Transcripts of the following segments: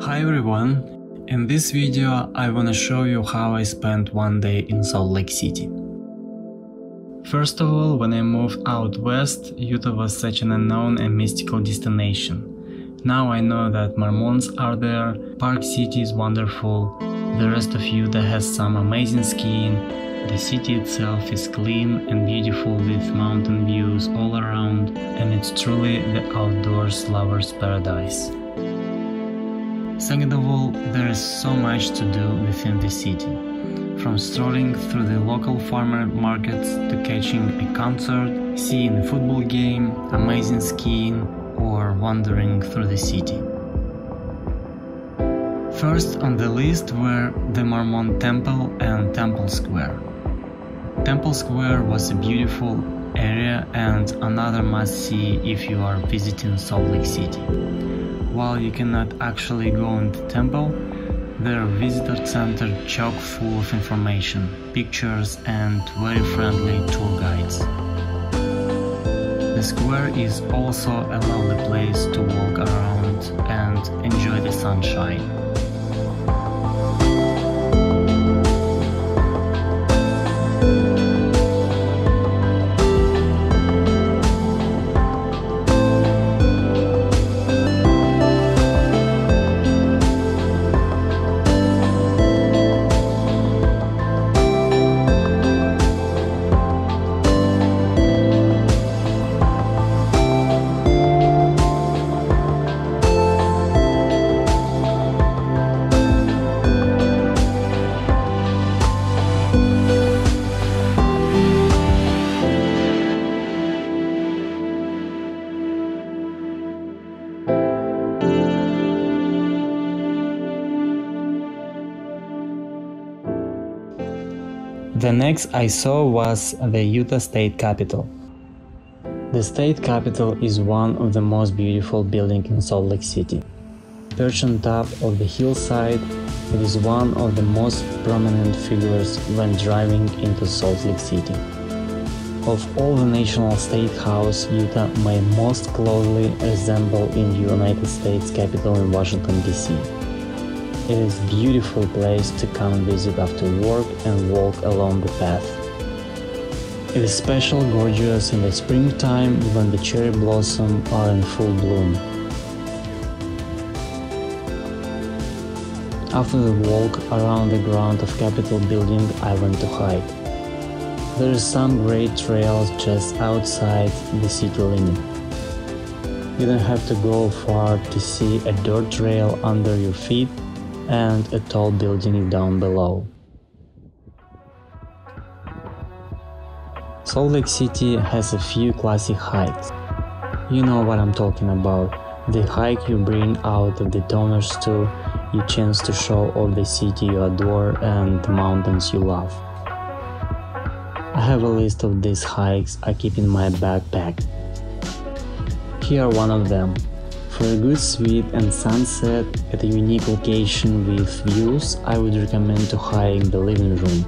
Hi everyone, in this video I wanna show you how I spent one day in Salt Lake City. First of all, when I moved out west, Utah was such an unknown and mystical destination. Now I know that Mormons are there, Park City is wonderful, the rest of Utah has some amazing skiing, the city itself is clean and beautiful with mountain views all around, and it's truly the outdoors lover's paradise. Second of all, there is so much to do within the city, from strolling through the local farmer markets to catching a concert, seeing a football game, amazing skiing, or wandering through the city. First on the list were the Mormon Temple and Temple Square. Temple Square was a beautiful area and another must-see if you are visiting Salt Lake City. While you cannot actually go in the temple, there are visitor center chock full of information, pictures and very friendly tour guides. The square is also a lovely place to walk around and enjoy the sunshine. The next I saw was the Utah State Capitol. The State Capitol is one of the most beautiful buildings in Salt Lake City. Perched on top of the hillside, it is one of the most prominent figures when driving into Salt Lake City. Of all the national state houses, Utah may most closely resemble in the United States Capitol in Washington, D.C. It is a beautiful place to come visit after work and walk along the path. It is especially gorgeous in the springtime when the cherry blossoms are in full bloom. After the walk around the ground of Capitol building, I went to hike. There are some great trails just outside the city limit. You don't have to go far to see a dirt trail under your feet and a tall building down below. Salt Lake City has a few classic hikes. You know what I'm talking about. The hike you bring out of the toner store, your chance to show off the city you adore and the mountains you love. I have a list of these hikes I keep in my backpack. Here are one of them. For a good suite and sunset at a unique location with views, I would recommend to hike the living room.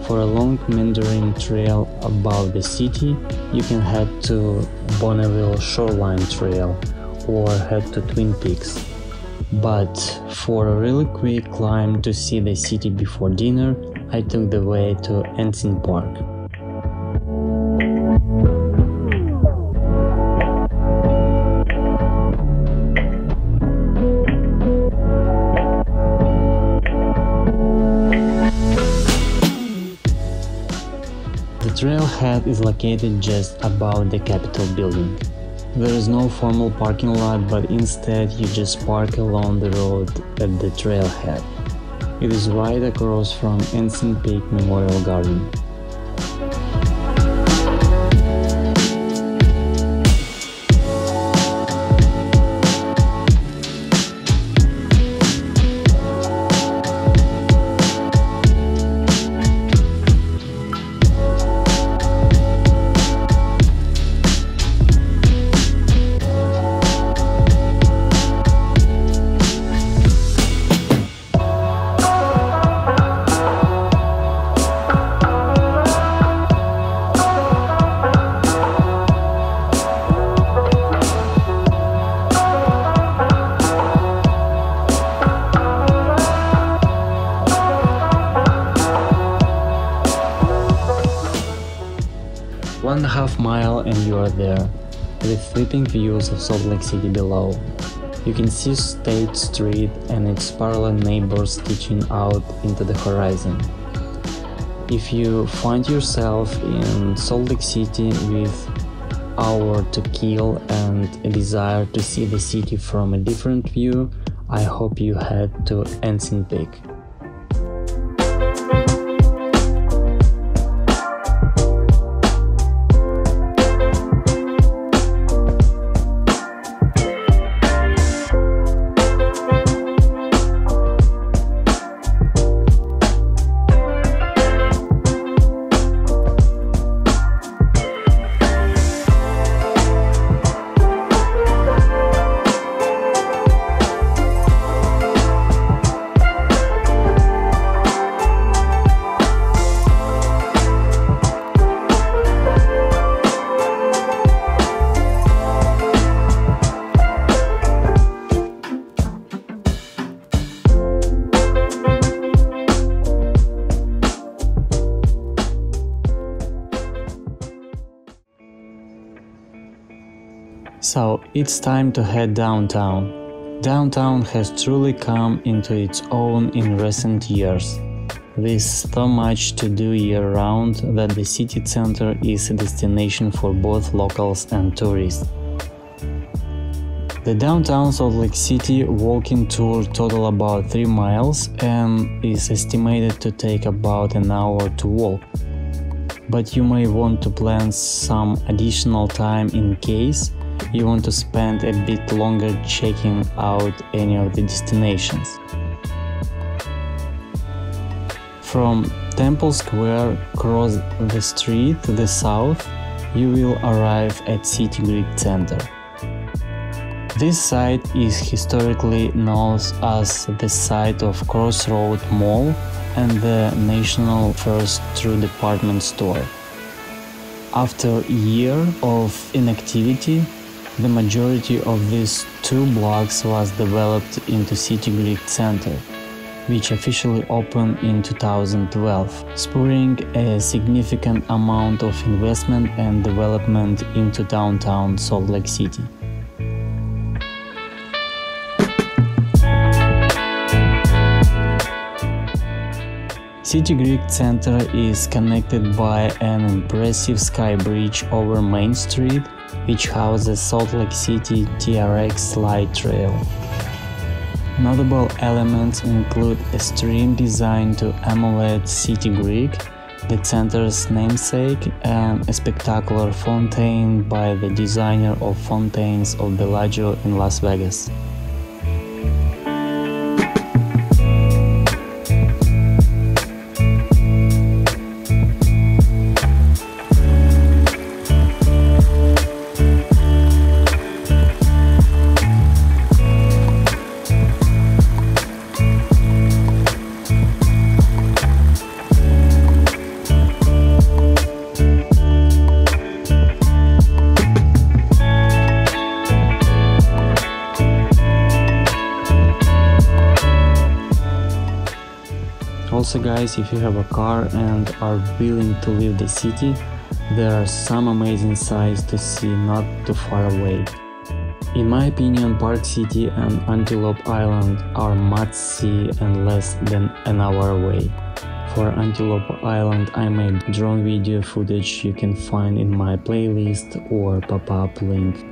For a long meandering trail above the city, you can head to Bonneville Shoreline Trail or head to Twin Peaks. But for a really quick climb to see the city before dinner, I took the way to Ensign Park. The trailhead is located just above the Capitol building. There is no formal parking lot, but instead you just park along the road at the trailhead. It is right across from Ensign Peak Memorial Garden. 1.5 miles and you are there, with sweeping views of Salt Lake City below. You can see State Street and its parallel neighbors stretching out into the horizon. If you find yourself in Salt Lake City with hour to kill and a desire to see the city from a different view, I hope you head to Ensign Peak. So it's time to head downtown. Downtown has truly come into its own in recent years. There's so much to do year-round that the city center is a destination for both locals and tourists. The downtown Salt Lake City walking tour totals about 3 miles and is estimated to take about an hour to walk. But you may want to plan some additional time in case you want to spend a bit longer checking out any of the destinations. From Temple Square, cross the street to the south, you will arrive at City Creek Center. This site is historically known as the site of Crossroad Mall and the national first true department store. After a year of inactivity, the majority of these 2 blocks was developed into City Creek Center, which officially opened in 2012, spurring a significant amount of investment and development into downtown Salt Lake City. City Creek Center is connected by an impressive sky bridge over Main Street, which houses Salt Lake City TRX slide trail. Notable elements include a stream designed to emulate City Creek, the center's namesake, and a spectacular fountain by the designer of fountains of Bellagio in Las Vegas. Also guys, if you have a car and are willing to leave the city, there are some amazing sights to see not too far away. In my opinion, Park City and Antelope Island are must-see and less than an hour away. For Antelope Island I made drone video footage you can find in my playlist or pop-up link.